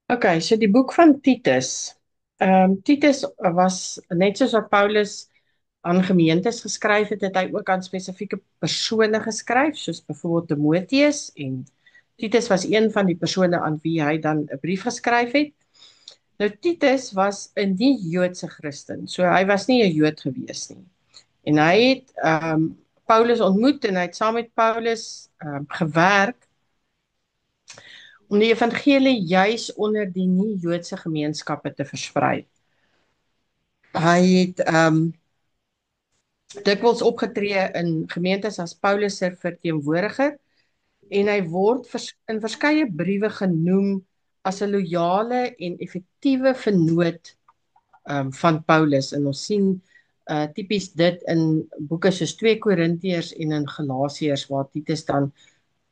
Okay, so die boek van Titus. Titus was net soos wat Paulus aan gemeentes geskryf het, het hy ook aan spesifieke persone geskryf, soos byvoorbeeld Timoteus en Titus was een van die persone aan wie hy dan 'n brief geskryf het. Nou Titus was 'n nie-Joodse Christen, so hy was nie 'n Jood gewees nie. En hy het Paulus ontmoet en hy het saam met Paulus gewerk om die evangelie juis onder die nie-Joodse gemeenskappe te versprei. Hy het dikwels opgetree in gemeentes as Paulus se verteenwoordiger en hy word in verskeie briewe genoem as 'n loyale en effektiewe vennoot van Paulus en ons sien tipies dit in boeke soos 2 Korintiërs en in Galasiërs waar Titus dan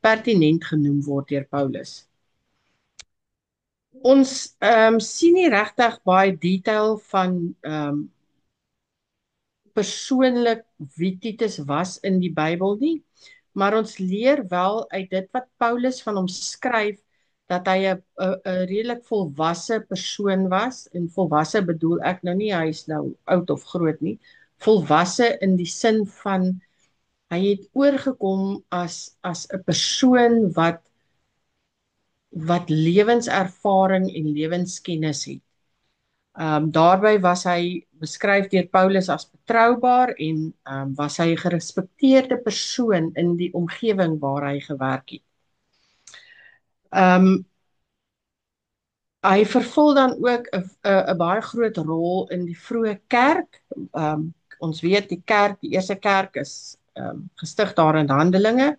pertinent genoem word deur Paulus. Ons sien nie regtig baie detail van persoonlik wie Titus was in die Bybel nie, maar ons leer wel uit dit wat Paulus van hom skryf dat hy 'n redelik volwasse persoon was. En volwasse bedoel ek nou nie hy is nou oud of groot nie. Volwasse in die sin van hy het oorgekom as 'n persoon wat lewenservaring en lewenskennis het. Daarbij was hy beskryf deur Paulus as betroubaar en was hy 'n gerespekteerde persoon in die omgewing waar hy gewerk het. Hy vervul dan ook 'n baie groot rol in die vroeë kerk. Ons weet die kerk, die eerste kerk is gestig daar in Handelinge.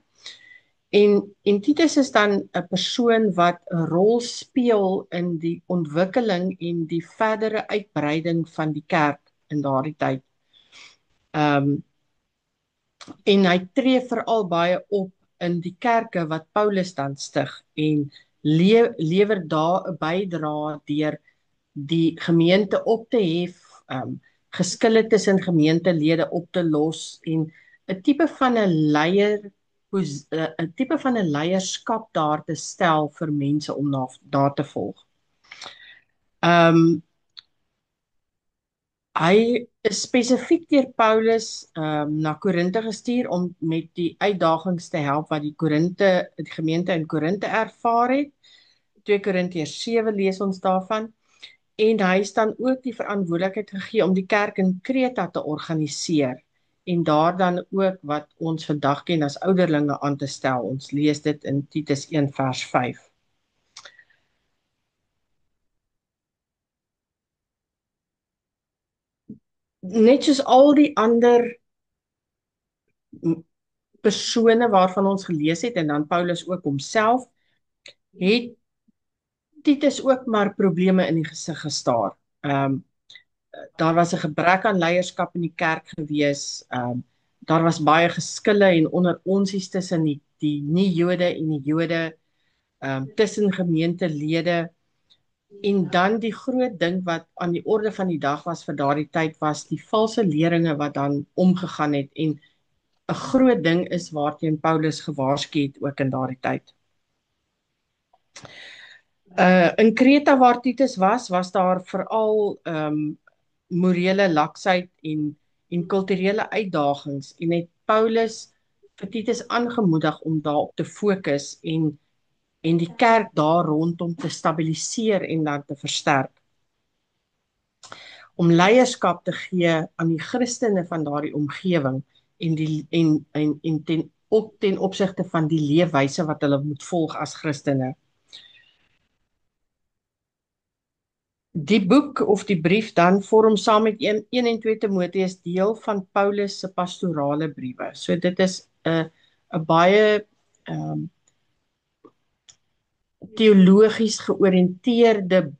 En Titus is dan 'n persoon wat 'n rol speel in die ontwikkeling en die verdere uitbreiding van die kerk in daardie tyd. En hy tree veral baie op in die kerke wat Paulus dan stig en lewer daar 'n bydrae deur die gemeente op te hef, geskille tussen gemeentelede op te los en 'n tipe van 'n leier 'n tipe van 'n leierskap daar te stel vir mense om na te volg. Hy is spesifiek deur Paulus na Korinte gestuur om met die uitdagings te help wat die gemeente in Korinte ervaar het. 2 Korintiërs 7 lees ons daarvan. En hy is dan ook die verantwoordelikheid gegee om die kerk in Kreta te organiseer en daar dan ook wat ons vandag ken as ouderlinge aan te stel. Ons lees dit in Titus 1 vers 5. Net soos al die ander persone waarvan ons gelees het en dan Paulus ook homself, het Titus ook maar probleme in die gesig gestaar. Daar was 'n gebrek aan leierskap in die kerk gewees. Daar was baie geskille en oneronsies tussen die nie-Jode en die Jode, tussen gemeentelede. En dan die groot ding wat aan die orde van die dag was vir daardie tyd was die valse leringe wat dan omgegaan het en 'n groot ding is waarteen Paulus gewaarsku het ook in daardie tyd. In Kreta waar Titus was daar veral morele laksheid en kulturele uitdagings en het Paulus vir Titus aangemoedig om daarop te fokus en die kerk daar rondom te stabiliseer en dan te versterk. Om leierskap te gee aan die Christene van daardie omgewing en ook ten opsigte van die leefwyse wat hulle moet volg as Christene. Die boek of die brief dan vorm saam met 1 en 2 Timoteus deel van Paulus se pastorale briewe. So dit is 'n baie teologies georiënteerde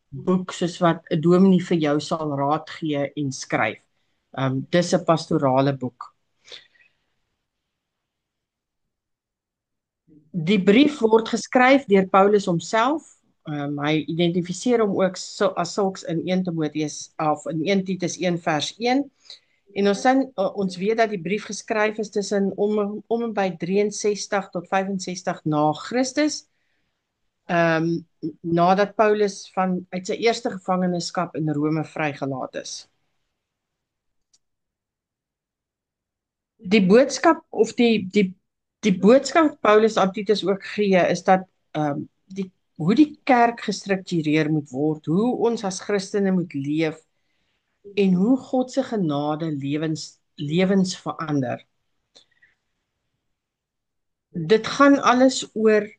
boek soos wat 'n dominee vir jou sal raad gee en skryf. Dis 'n pastorale boek. Die brief word geskryf deur Paulus homself. Hy identifiseer hom ook as sulks in 1 Timoteus of in 1 Titus 1 vers 1. En ons weet dat die brief geskryf is tussen om en by 63 tot 65 na Christus. ehm nadat Paulus uit sy eerste gevangenskap in Rome vrygelaat is. Die boodskap of die boodskap wat Paulus aan Titus ook gee is dat die hoe die kerk gestruktureer moet word, hoe ons as Christene moet leef en hoe God se genade lewens verander. Dit gaan alles oor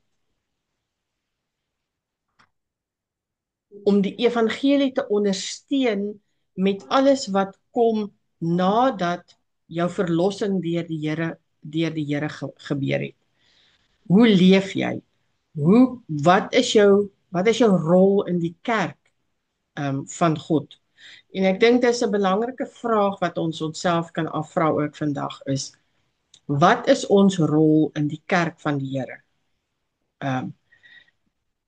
om die evangelie te ondersteun met alles wat kom nadat jou verlossing deur die Here gebeur het. Hoe leef jy? Wat is jou rol in die kerk van God? En ek dink dis 'n belangrike vraag wat ons onsself kan afvra ook vandag is, wat is ons rol in die kerk van die Here?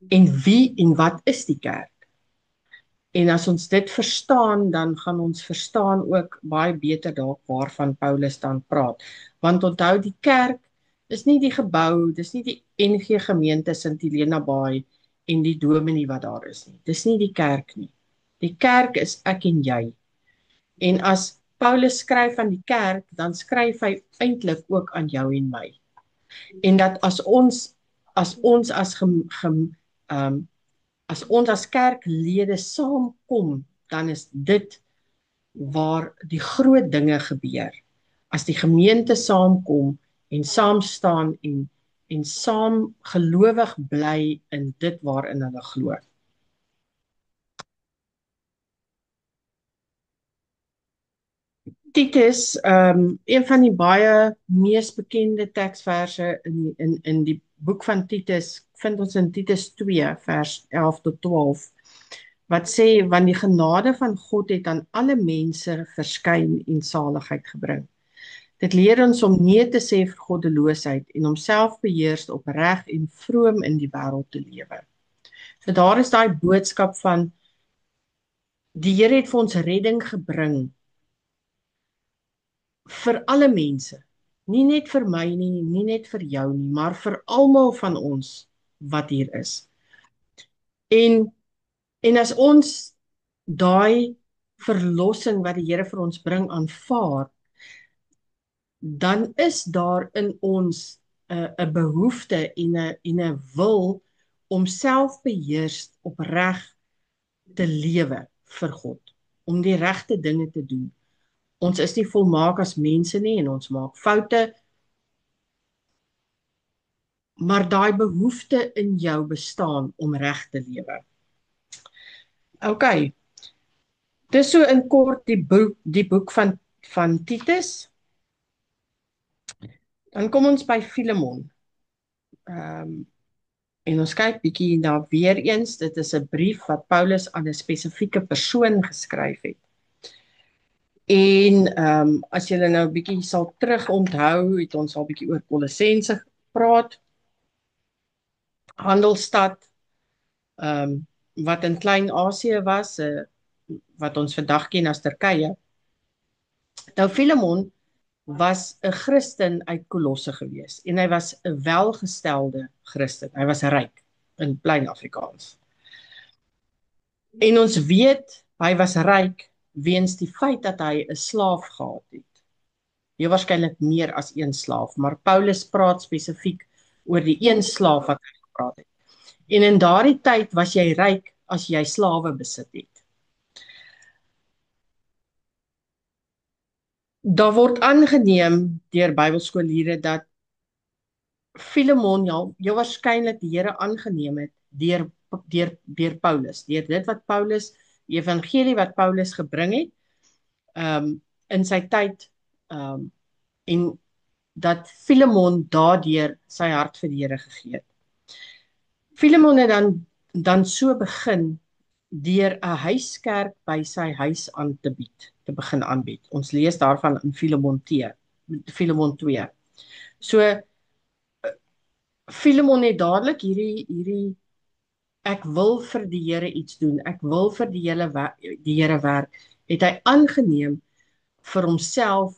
En wie en wat is die kerk? En as ons dit verstaan, dan gaan ons verstaan ook baie beter dalk waarvan Paulus dan praat. Want onthou, die kerk is nie die gebou, dis nie die NG Gemeente Sint Helena Baai en die dominee wat daar is nie. Dis nie die kerk nie. Die kerk is ek en jy. En as Paulus skryf aan die kerk, dan skryf hy eintlik ook aan jou en my. En dat as ons as kerklede saamkom, dan is dit waar die groot dinge gebeur. As die gemeente saamkom en saam staan en saam gelowig bly in dit waarin hulle glo. Titus, een van die baie mees bekende teksverse in die boek van Titus, vind ons in Titus 2 vers 11 tot 12, wat sê, want die genade van God het aan alle mense verskyn en saligheid gebring. Dit leer ons om nee te sê vir goddeloosheid en om selfbeheers, opreg en vroom in die wêreld te lewe. So daar is daai boodskap van die Here het vir ons redding gebring vir alle mense. Nie net vir my nie, nie net vir jou nie, maar vir almal van ons wat hier is. En as ons daai verlossing wat die Here vir ons bring aanvaar, dan is daar in ons 'n behoefte en 'n wil om selfbeheers opreg te lewe vir God, om die regte dinge te doen. Ons is nie volmaak as mense nie en ons maak foute, maar daai behoefte in jou bestaan om reg te lewe. OK. Dis so in kort die boek van Titus. Dan kom ons by Filemon. En ons kyk bietjie na weer eens, dit is 'n brief wat Paulus aan 'n spesifieke persoon geskryf het. En as julle nou bietjie sal terug onthou, het ons al bietjie oor Kolossense gepraat. Handelsstad wat in Klein-Asië was, wat ons vandag ken as Turkye. Nou Filemon was 'n Christen uit Kolosse gewees en hy was 'n welgestelde Christen. Hy was ryk in plain Afrikaans. En ons weet hy was ryk weens die feit dat hy 'n slaaf gehad het. Heel waarskynlik meer as een slaaf, maar Paulus praat spesifiek oor die een slaaf wat hy gepraat het. En in daardie tyd was jy ryk as jy slawe besit het. Daar word aangeneem deur Bybelskoolliere dat Filemon jou waarskynlik die Here aangeneem het deur Paulus, deur dit wat Paulus, die evangelie wat Paulus gebring het, in sy tyd, en dat Filemon daardeur sy hart vir die Here gegee het. Filemon het dan so begin deur 'n huiskerk by sy huis te begin aanbied. Ons lees daarvan in Filemon 2. So Filemon het dadelik hierdie ek wil vir die Here iets doen, ek wil vir die Here werk, het hy aangeneem vir homself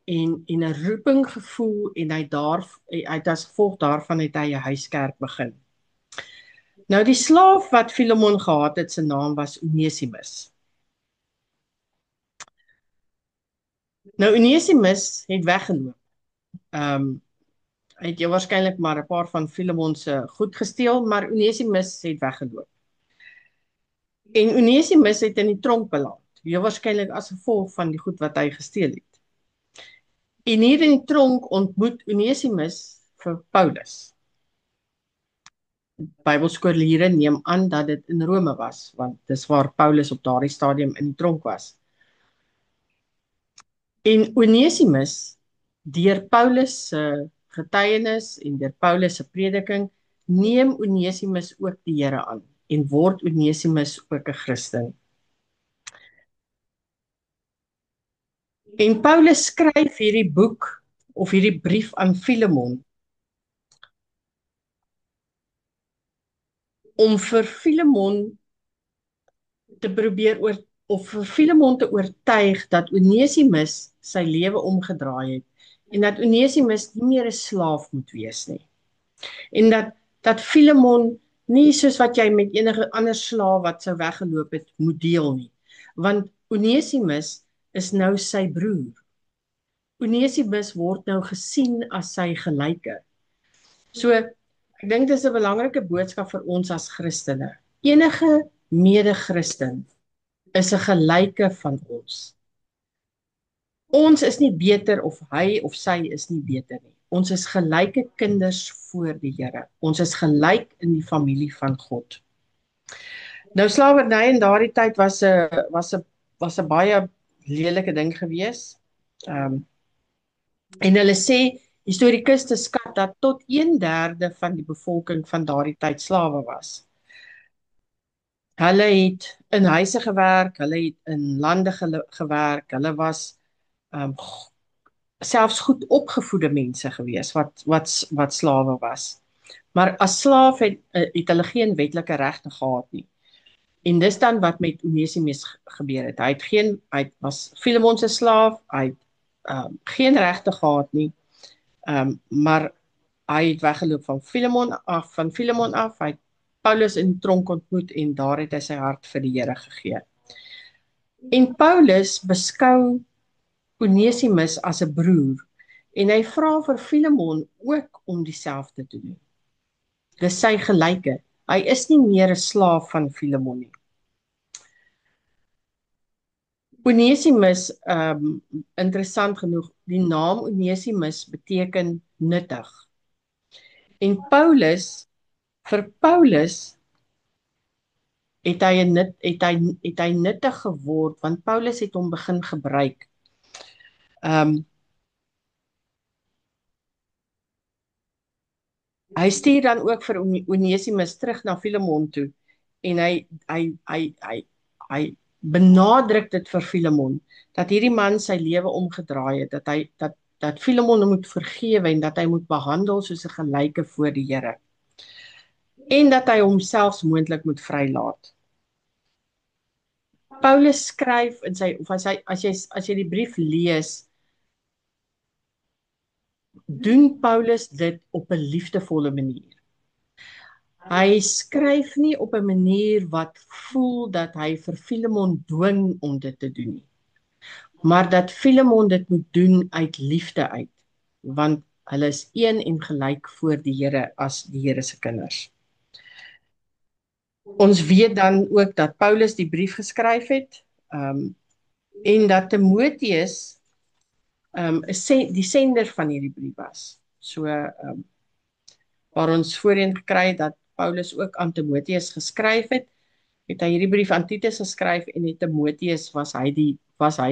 en 'n roeping gevoel en hy het as gevolg daarvan het hy 'n huiskerk begin. Nou die slaaf wat Filemon gehad het, sy naam was Onesimus. Nou Onesimus het weggeloop. Ehm Hy het jou waarskynlik maar 'n paar van Filemon se goed gesteel, maar Onesimus het weggeloop. En Onesimus het in die tronk beland, jou waarskynlik as gevolg van die goed wat hy gesteel het. En hier in die tronk ontmoet Onesimus vir Paulus. Bybelskoliere neem aan dat dit in Rome was, want dis waar Paulus op daardie stadium in die tronk was. En Onesimus, deur Paulus se getuienis en deur Paulus se prediking, neem Onesimus ook die Here aan en word Onesimus ook 'n Christen. En Paulus skryf hierdie boek of hierdie brief aan Filemon om vir Filemon te probeer oor of vir Filemon te oortuig dat Onesimus sy lewe omgedraai het en dat Onesimus nie meer 'n slaaf moet wees nie. En dat Filemon nie soos wat jy met enige ander slaaf wat sou weggeloop het moet deel nie. Want Onesimus is nou sy broer. Onesimus word nou gesien as sy gelyke. So ek dink dis 'n belangrike boodskap vir ons as Christene. Enige mede-Christen is 'n gelyke van ons. Ons is nie beter of hy of sy is nie beter nie. Ons is gelyke kinders voor die Here. Ons is gelyk in die familie van God. Nou slawerny in daardie tyd was 'n baie lelike ding gewees. Um en hulle sê historikuste skat dat tot 1/3 van die bevolking van daardie tyd slawe was. Hulle het in huise gewerk, hulle het in lande gewerk, hulle was um, selfs goed opgevoede mense gewees wat slawe was. Maar as slaaf het hulle geen wetlike regte gehad nie. En dis dan wat met Onesimus gebeur het. Hy was Filemon se slaaf, hy het geen regte gehad nie. Maar hy het weggeloop van Filemon af, hy het Paulus in die tronk ontmoet en daar het hy sy hart vir die Here gegee. En Paulus beskou Onesimus as 'n broer en hy vra vir Filemon ook om dieselfde te doen. Dis sy gelyke. Hy is nie meer 'n slaaf van Filemon nie. Onesimus, interessant genoeg, die naam Onesimus beteken nuttig. En vir Paulus het hy nuttig geword want Paulus het hom begin gebruik. Hy stuur dan ook vir Onesimus terug na Filemon toe en hy benadruk dit vir Filemon dat hierdie man sy lewe omgedraai het, dat Filemon hom moet vergewe en dat hy moet behandel soos 'n gelyke voor die Here. En dat hy homself moontlik moet vrylaat. Paulus skryf in as jy die brief lees, doen Paulus dit op 'n liefdevolle manier. Hy skryf nie op 'n manier wat voel dat hy vir Filemon dwing om dit te doen nie. Maar dat Filemon dit moet doen uit liefde uit, want hulle is een en gelyk voor die Here as die Here se kinders. Ons weet dan ook dat Paulus die brief geskryf het, en dat Timoteus die sender van hierdie brief was. So waar ons voorheen gekry het dat Paulus ook aan Timoteus geskryf het hy hierdie brief aan Titus geskryf en Timoteus was hy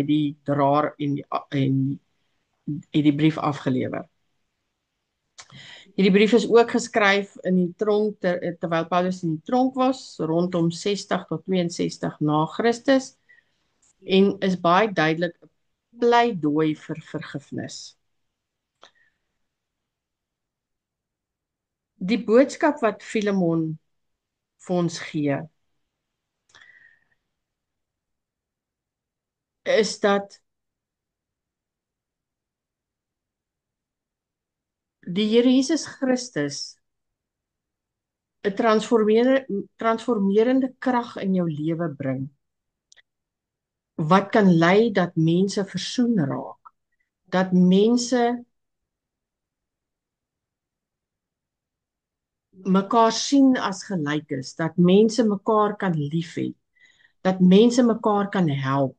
die draer en het die brief afgelewer. Hierdie brief is ook geskryf in die tronk terwyl Paulus in die tronk was rondom 60 tot 62 na Christus en is baie duidelik 'n pleidooi vir vergifnis. Die boodskap wat Filemon vir ons gee is dat die Here Jesus Christus 'n transformerende krag in jou lewe bring wat kan lei dat mense versoen raak, dat mense mekaar sien as gelykes, dat mense mekaar kan lief hê, dat mense mekaar kan help,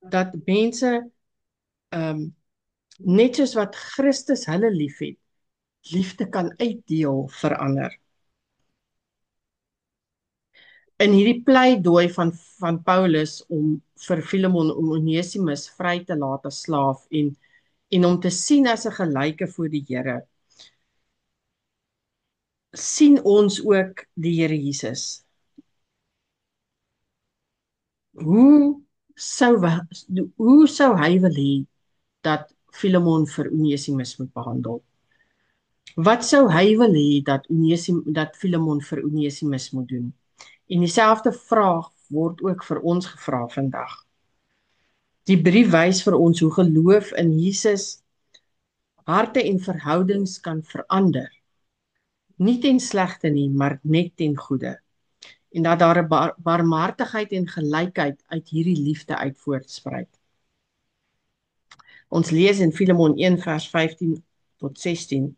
dat mense ehm net soos wat Christus hulle liefhet, liefde kan uitdeel vir ander. In hierdie pleidooi van Paulus om vir Filemon om Onesimus vry te laat as slaaf en hom te sien as 'n gelyke voor die Here, sien ons ook die Here Jesus. Hoe sou hoe sou hy wil hê dat Filemon vir Onesimus moet behandel? Wat sou hy wil hê dat Filemon vir Onesimus moet doen? En dieselfde vraag word ook vir ons gevra vandag. Die brief wys vir ons hoe geloof in Jesus harte en verhoudings kan verander. Nie ten slegte nie, maar net ten goeie. En dat daar 'n barmhartigheid en gelykheid uit hierdie liefde uit voortspruit. Ons lees in Filemon 1 vers 15 tot 16.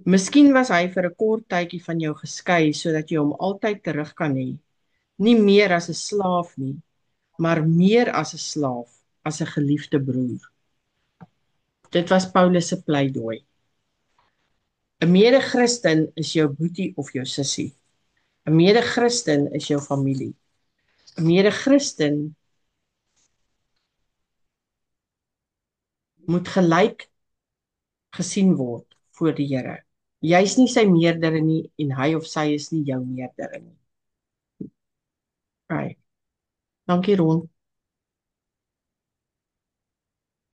Miskien was hy vir 'n kort tydjie van jou geskei sodat jy hom altyd terug kan hê. Nie meer as 'n slaaf nie, maar meer as 'n slaaf, as 'n geliefde broer. Dit was Paulus se pleidooi. 'n Mede-Christen is jou boetie of jou sussie. 'n Mede-Christen is jou familie. 'n Mede-Christen moet gelyk gesien word voor die Here. Jy's nie sy meerdere nie en hy of sy is nie jou meerdere nie. Right. Dankie Ron.